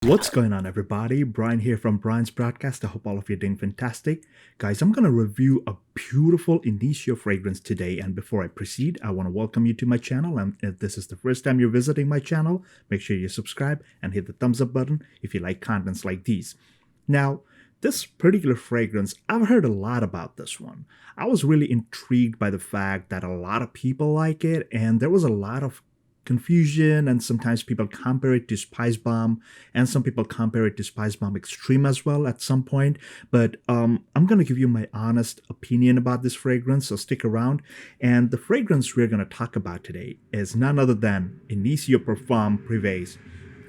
What's going on, everybody? Brian here from Brian's Broadcast. I hope all of you are doing fantastic. Guys, I'm going to review a beautiful Initio fragrance today. And before I proceed, I want to welcome you to my channel. And if this is the first time you're visiting my channel, make sure you subscribe and hit the thumbs up button if you like contents like these. Now, this particular fragrance, I've heard a lot about this one. I was really intrigued by the fact that a lot of people like it, and there was a lot of confusion, and sometimes people compare it to Spice Bomb, and some people compare it to Spice Bomb Extreme as well at some point. But I'm gonna give you my honest opinion about this fragrance, so stick around. And the fragrance we're gonna talk about today is none other than Initio Perfums Privés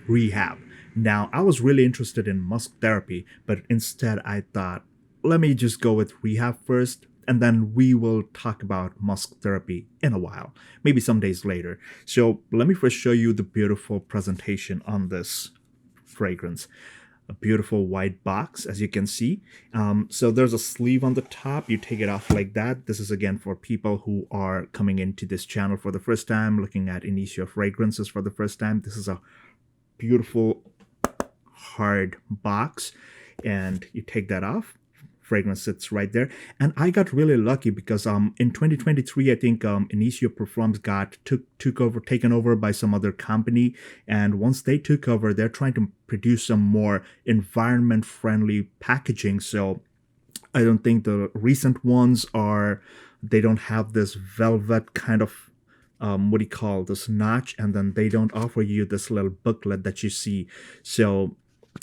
Rehab. Now, I was really interested in musk therapy, but instead I thought, let me just go with Rehab first, and then we will talk about musk therapy in a while, maybe some days later. So let me first show you the beautiful presentation on this fragrance. A beautiful white box, as you can see. So there's a sleeve on the top. You take it off like that. This is again for people who are coming into this channel for the first time, looking at Initio fragrances for the first time. This is a beautiful hard box, and you take that off. Fragrance sits right there, and I got really lucky because in 2023 I think Initio Perfums got taken over by some other company, and once they took over, they're trying to produce some more environment friendly packaging. So I don't think the recent ones they don't have this velvet kind of what do you call this notch, and then they don't offer you this little booklet that you see. So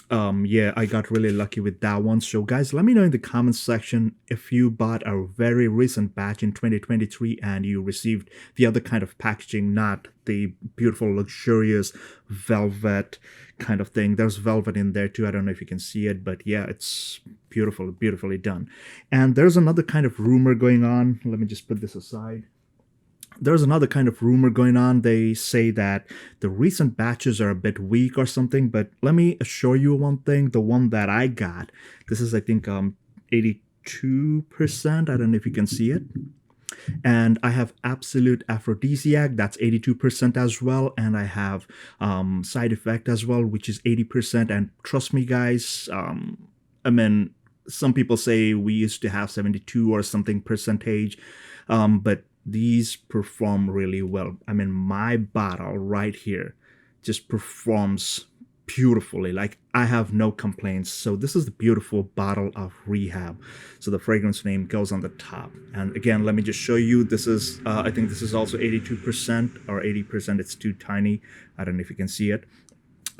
yeah, I got really lucky with that one. So guys, let me know in the comments section if you bought a very recent batch in 2023 and you received the other kind of packaging, not the beautiful luxurious velvet kind of thing. There's velvet in there too. I don't know if you can see it, but yeah, it's beautifully done. And there's another kind of rumor going on. Let me just put this aside. There's another kind of rumor going on. They say that the recent batches are a bit weak or something, but let me assure you one thing. The one that I got, this is I think 82%. I don't know if you can see it. And I have absolute aphrodisiac, that's 82% as well. And I have side effect as well, which is 80%. And trust me, guys, I mean, some people say we used to have 72 or something percentage, but these perform really well. I mean, my bottle right here just performs beautifully. Like, I have no complaints. So this is the beautiful bottle of Rehab. So the fragrance name goes on the top. And again, let me just show you. This is, I think this is also 82% or 80%. It's too tiny. I don't know if you can see it.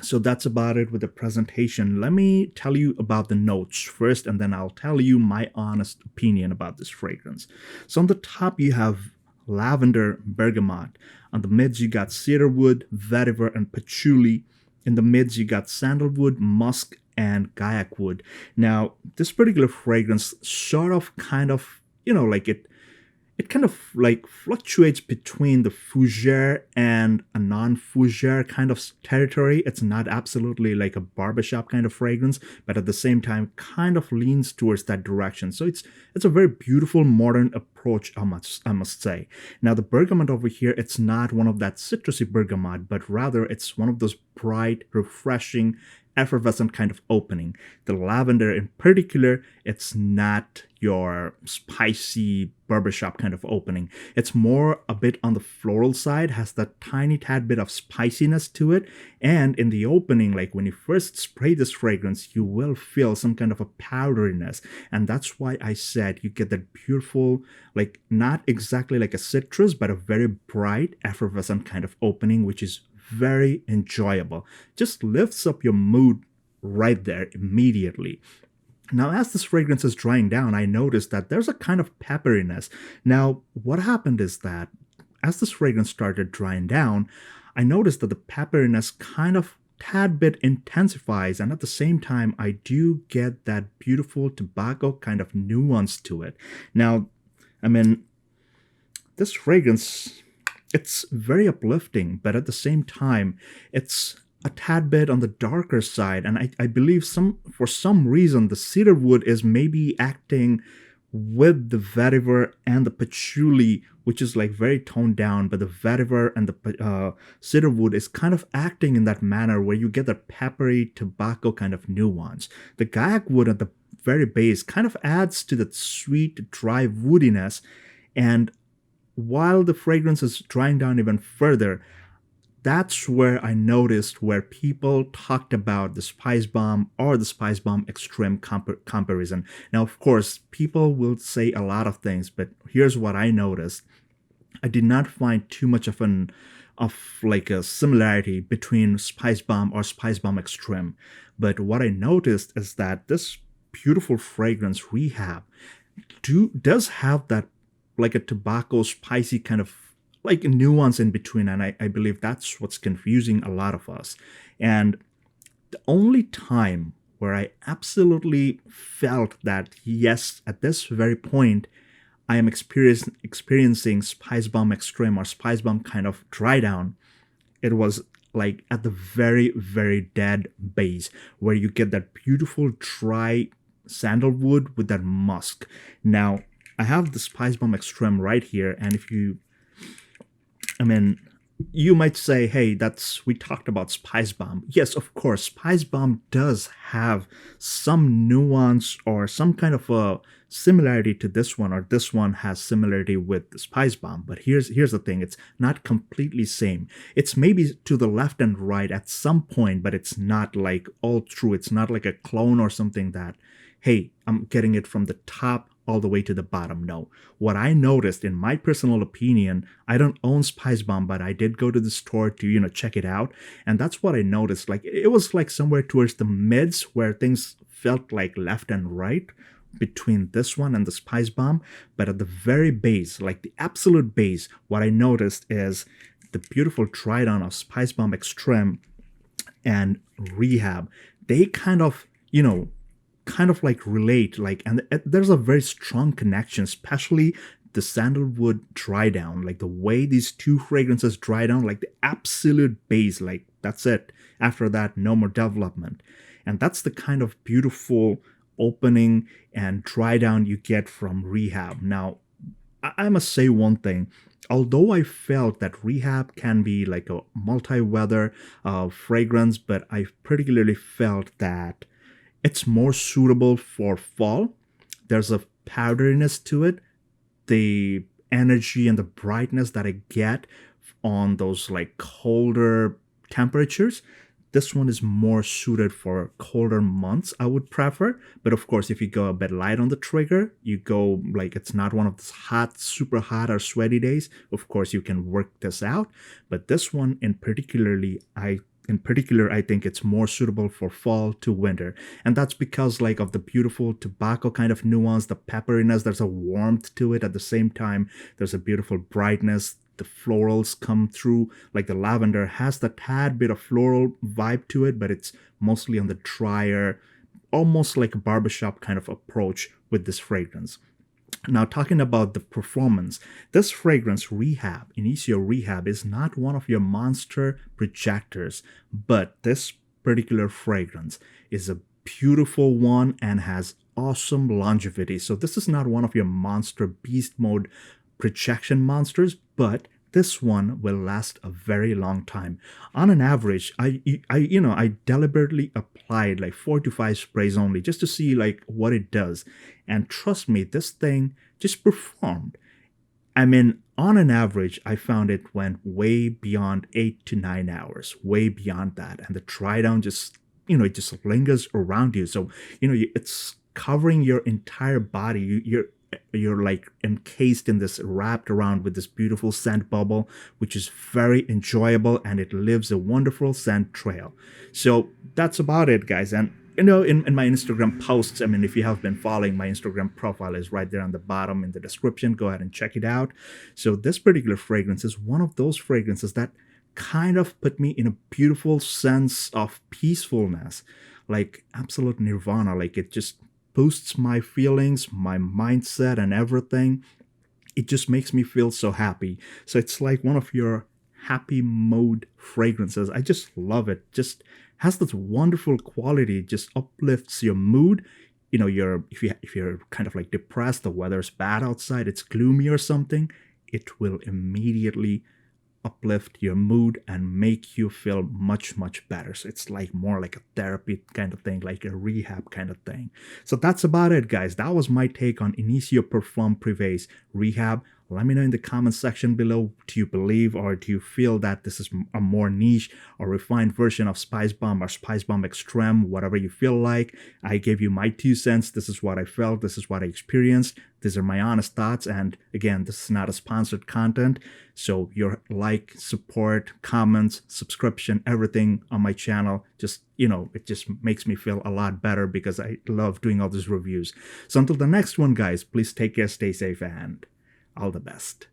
So that's about it with the presentation. Let me tell you about the notes first, and then I'll tell you my honest opinion about this fragrance. So on the top, you have lavender, bergamot. On the mids, you got cedarwood, vetiver, and patchouli. In the mids, you got sandalwood, musk, and gaiac wood. Now, this particular fragrance sort of kind of, like it kind of like fluctuates between the fougere and a non-fougere kind of territory. It's not absolutely like a barbershop kind of fragrance, but at the same time kind of leans towards that direction. So it's a very beautiful modern approach, I must say. Now the bergamot over here, it's not one of that citrusy bergamot, but rather it's one of those bright, refreshing, effervescent kind of opening. The lavender in particular, it's not your spicy barbershop kind of opening. It's more a bit on the floral side, has that tiny tad bit of spiciness to it. And in the opening, like when you first spray this fragrance, you will feel some kind of a powderiness. And that's why I said you get that beautiful, like not exactly like a citrus, but a very bright, effervescent kind of opening, which is very enjoyable. Just lifts up your mood right there immediately. Now, as this fragrance is drying down, I noticed that there's a kind of pepperiness. Now, what happened is that as this fragrance started drying down, I noticed that the pepperiness kind of tad bit intensifies, and at the same time, I do get that beautiful tobacco kind of nuance to it. Now, I mean, this fragrance, it's very uplifting, but at the same time, it's a tad bit on the darker side. And I believe for some reason, the cedarwood is maybe acting with the vetiver and the patchouli, which is like very toned down, but the vetiver and the cedarwood is kind of acting in that manner where you get that peppery tobacco kind of nuance. The gag wood at the very base kind of adds to that sweet, dry woodiness, and while the fragrance is drying down even further, that's where I noticed where people talked about the Spice Bomb or the Spice Bomb Extreme comparison. Now, of course, people will say a lot of things, but here's what I noticed. I did not find too much of like a similarity between Spice Bomb or Spice Bomb Extreme. But what I noticed is that this beautiful fragrance Rehab does have that like a tobacco spicy kind of like nuance in between, and I believe that's what's confusing a lot of us. And the only time where I absolutely felt that yes, at this very point I am experiencing Spice Bomb Extreme or Spice Bomb kind of dry down, it was like at the very, very dead base where you get that beautiful dry sandalwood with that musk. Now, I have the Spice Bomb Extreme right here, and if you, I mean, you might say, hey, we talked about Spice Bomb. Yes, of course, Spice Bomb does have some nuance or some kind of a similarity to this one, or this one has similarity with the Spice Bomb. But here's the thing, it's not completely same. It's maybe to the left and right at some point, but it's not like all true. It's not like a clone or something that, hey, I'm getting it from the top all the way to the bottom. No. What I noticed, in my personal opinion, I don't own Spice Bomb, but I did go to the store to, check it out. And that's what I noticed. Like, it was like somewhere towards the mids where things felt like left and right between this one and the Spice Bomb. But at the very base, like the absolute base, what I noticed is the beautiful dry down of Spice Bomb Extreme and Rehab. They kind of, like relate, like, and there's a very strong connection, especially the sandalwood dry down, like the way these two fragrances dry down, like the absolute base, like that's it. After that, no more development. And that's the kind of beautiful opening and dry down you get from Rehab. Now, I must say one thing. Although I felt that Rehab can be like a multi-weather fragrance, but I particularly felt that it's more suitable for fall. There's a powderiness to it. The energy and the brightness that I get on those like colder temperatures, this one is more suited for colder months, I would prefer. But of course, if you go a bit light on the trigger, you go like it's not one of those hot, super hot or sweaty days, of course you can work this out. But this one in particular, I think it's more suitable for fall to winter. And that's because like of the beautiful tobacco kind of nuance, the pepperiness, there's a warmth to it. At the same time, there's a beautiful brightness. The florals come through, like the lavender has the tad bit of floral vibe to it, but it's mostly on the drier, almost like a barbershop kind of approach with this fragrance. Now, talking about the performance, this fragrance Rehab, Initio Rehab, is not one of your monster projectors, but this particular fragrance is a beautiful one and has awesome longevity. So this is not one of your monster beast mode projection monsters, but this one will last a very long time. On an average, I deliberately applied like 4 to 5 sprays only just to see like what it does. And trust me, this thing just performed. I mean, on an average, I found it went way beyond 8 to 9 hours, way beyond that. And the dry down just, it just lingers around you. So, it's covering your entire body. You're like encased in this, wrapped around with this beautiful scent bubble, which is very enjoyable, and it leaves a wonderful scent trail. So that's about it, guys. And in my Instagram posts, I mean, if you have been following, my Instagram profile is right there on the bottom in the description. Go ahead and check it out. So this particular fragrance is one of those fragrances that kind of put me in a beautiful sense of peacefulness, like absolute nirvana. Like it just boosts my feelings, my mindset, and everything. It just makes me feel so happy. So it's like one of your happy mode fragrances. I just love it. Just has this wonderful quality. It just uplifts your mood. if you're kind of like depressed, the weather's bad outside, it's gloomy or something, it will immediately uplift your mood and make you feel much better. So it's like more like a therapy kind of thing, like a rehab kind of thing. So that's about it, guys. That was my take on Initio Perfums Privés Rehab. Let me know in the comment section below, do you believe or do you feel that this is a more niche or refined version of Spice Bomb or Spice Bomb Extreme, whatever you feel like. I gave you my 2 cents. This is what I felt. This is what I experienced. These are my honest thoughts. And again, this is not a sponsored content. So your like, support, comments, subscription, everything on my channel, just, it just makes me feel a lot better because I love doing all these reviews. So until the next one, guys, please take care, stay safe, and all the best.